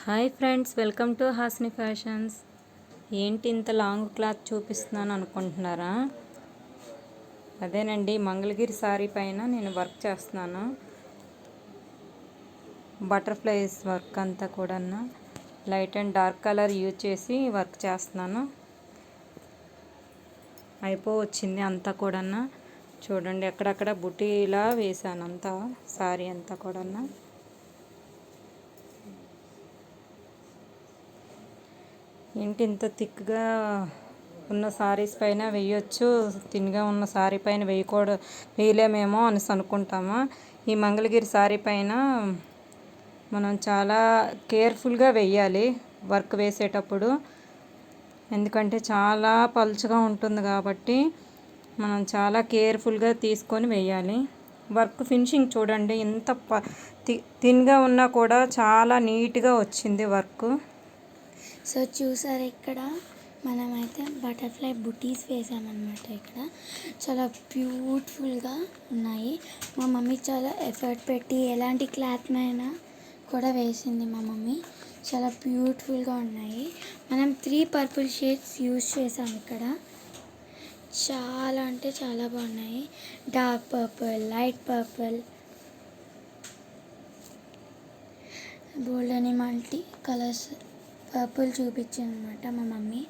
Hi friends, welcome to Hasni fashions. ఏంటి ఇంత long cloth చూపిస్తున్నాను అనుకుంటున్నారా? అదేనండి, మంగళగిరి సారీ పైన నేను వర్క్ చేస్తున్నాను. బటర్ఫ్లైస్ వర్క్ అంతా కూడా light and dark colour use చేసి వర్క్ చేస్తున్నాను. వచ్చింది అంతా కూడా. చూడండి, ఎక్కడక్కడ బుటీలా వేసాను అంతా సారీ అంతా కూడా. ఏంటి ఇంత థిక్గా ఉన్న సారీస్ పైన వేయొచ్చు, థిన్గా ఉన్న సారీ పైన వేయలేమేమో అని అనుకుంటాము. ఈ మంగళగిరి సారీ పైన మనం చాలా కేర్ఫుల్గా వేయాలి వర్క్ వేసేటప్పుడు, ఎందుకంటే చాలా పలుచగా ఉంటుంది కాబట్టి మనం చాలా కేర్ఫుల్గా తీసుకొని వేయాలి. వర్క్ ఫినిషింగ్ చూడండి, ఇంత థిన్గా ఉన్నా కూడా చాలా నీట్గా వచ్చింది వర్క్. సో చూసారు, ఇక్కడ మనమైతే బటర్ఫ్లై బుటీస్ వేసామన్నమాట. ఇక్కడ చాలా బ్యూటిఫుల్గా ఉన్నాయి. మా మమ్మీ చాలా ఎఫర్ట్ పెట్టి ఎలాంటి క్లాత్ అయినా కూడా వేసింది మా మమ్మీ. చాలా బ్యూటిఫుల్గా ఉన్నాయి. మనం 3 పర్పుల్ షేడ్స్ యూజ్ చేసాం ఇక్కడ. చాలా అంటే చాలా బాగున్నాయి. డార్క్ పర్పుల్, లైట్ పర్పుల్, బోల్డ్ అని మల్టీ కలర్స్ పర్పుల్ చూపించింది అనమాట మా మమ్మీ.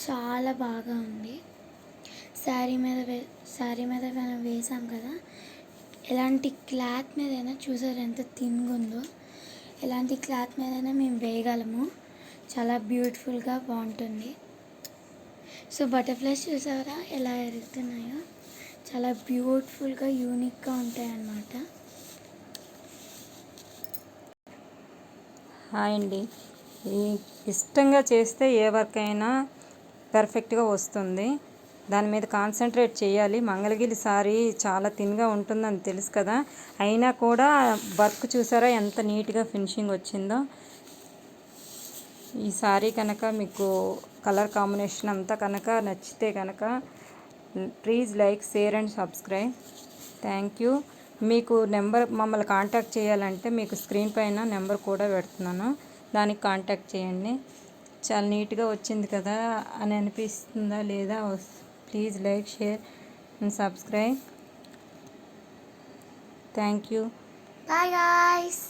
చాలా బాగా ఉంది. శారీ మీద మనం వేసాం కదా, ఎలాంటి క్లాత్ మీదైనా చూసారు ఎంత థిన్గా ఉందో. ఎలాంటి క్లాత్ మీదైనా మేము వేయగలము. చాలా బ్యూటిఫుల్గా బాగుంటుంది. సో బటర్ఫ్లైస్ చూసారా ఎలా ఎరుగుతున్నాయో, చాలా బ్యూటిఫుల్గా యూనిక్గా ఉంటాయి అన్నమాట. హాయ్ అండి, ఇష్టంగా చేస్తే ఏ వర్క్ అయినా పర్ఫెక్ట్గా వస్తుంది. దాని మీద కాన్సన్ట్రేట్ చేయాలి. మంగళగిరి సారీ చాలా థిన్గా ఉంటుందని తెలుసు కదా, అయినా కూడా వర్క్ చూసారా ఎంత నీట్గా ఫినిషింగ్ వచ్చిందో. ఈ సారీ కనుక మీకు కలర్ కాంబినేషన్ అంతా కనుక నచ్చితే కనుక please like, share and subscribe. Thank you. మీకు మమ్మల్ని కాంటాక్ట్ చేయాలంటే మీకు స్క్రీన్ పైన నెంబర్ కూడా పెడుతున్నాను, దానికి కాంటాక్ట్ చేయండి. చాలా నీట్గా వచ్చింది కదా అని అనిపిస్తుందా లేదా? Please like, share and subscribe. Thank you. Bye guys.